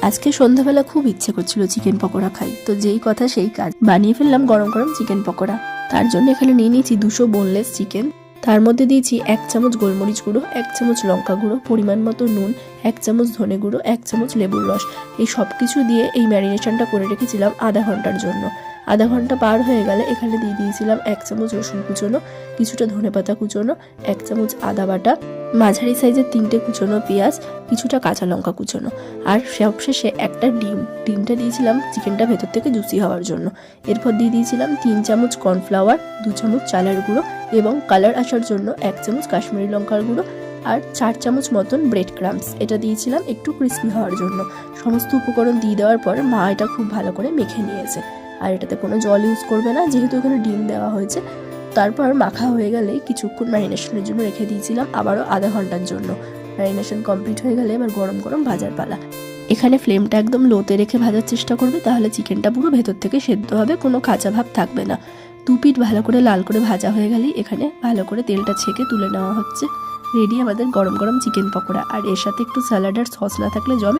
আজকে সন্ধ্যাবেলা খুব ইচ্ছে করছিল চিকেন পকোড়া খাই, তো যেই কথা সেই কাজ, বানিয়ে ফেললাম গরম গরম চিকেন পকোড়া। তার জন্য এখানে নিয়ে নিয়েছি 200 বোনলেস চিকেন। তার মধ্যে দিয়েছি 1 চামচ গোলমরিচ গুঁড়ো, 1 চামচ লঙ্কা গুঁড়ো, পরিমাণ মতো নুন, 1 চামচ ধনে গুঁড়ো, 1 চামচ লেবুর রস। এই সব কিছু দিয়ে এই ম্যারিনেশনটা করে রেখেছিলাম আধা ঘন্টার জন্য। আধা ঘন্টা পার হয়ে গেলে এখানে দিয়ে দিয়েছিলাম 1 চামচ রসুন কুচোনো, কিছুটা ধনেপাতা কুচোনো, 1 চামচ আদা বাটা, মাঝারি সাইজের 3টে কুচোনো পেঁয়াজ, কিছুটা কাঁচা লঙ্কা কুচোনো, আর সবশেষে একটা ডিমটা দিয়েছিলাম চিকেনটা ভেতর থেকে জুসি হওয়ার জন্য। এরপর দিয়ে দিয়েছিলাম 3 চামচ কর্নফ্লাওয়ার, 2 চামচ চালের গুঁড়ো এবং কালার আসার জন্য 1 চামচ কাশ্মীরি লঙ্কার গুঁড়ো আর 4 চামচ মতন ব্রেড ক্রাম্বস, এটা দিয়েছিলাম একটু ক্রিস্পি হওয়ার জন্য। সমস্ত উপকরণ দিয়ে দেওয়ার পর মা এটা খুব ভালো করে মেখে নিয়েছে। আর এটাতে কোনো জল ইউজ করবে না, যেহেতু এখানে ডিম দেওয়া হয়েছে। তারপর মাখা হয়ে গেলে কিছুক্ষণ ম্যারিনেশনের জন্য রেখে দিয়েছিলাম আবারও আধা ঘন্টার জন্য। ম্যারিনেশন কমপ্লিট হয়ে গেলে এবার গরম গরম ভাজার পালা। এখানে ফ্লেমটা একদম লোতে রেখে ভাজার চেষ্টা করবে, তাহলে চিকেনটা পুরো ভেতর থেকে সেদ্ধ হবে, কোনো কাঁচা ভাব থাকবে না। 2 পিঠ ভালো করে লাল করে ভাজা হয়ে গেলেই এখানে ভালো করে তেলটা ছেঁকে তুলে নেওয়া হচ্ছে। রেডি আমাদের গরম গরম চিকেন পকোড়া। আর এর সাথে একটু স্যালাড আর সস না থাকলে জমে।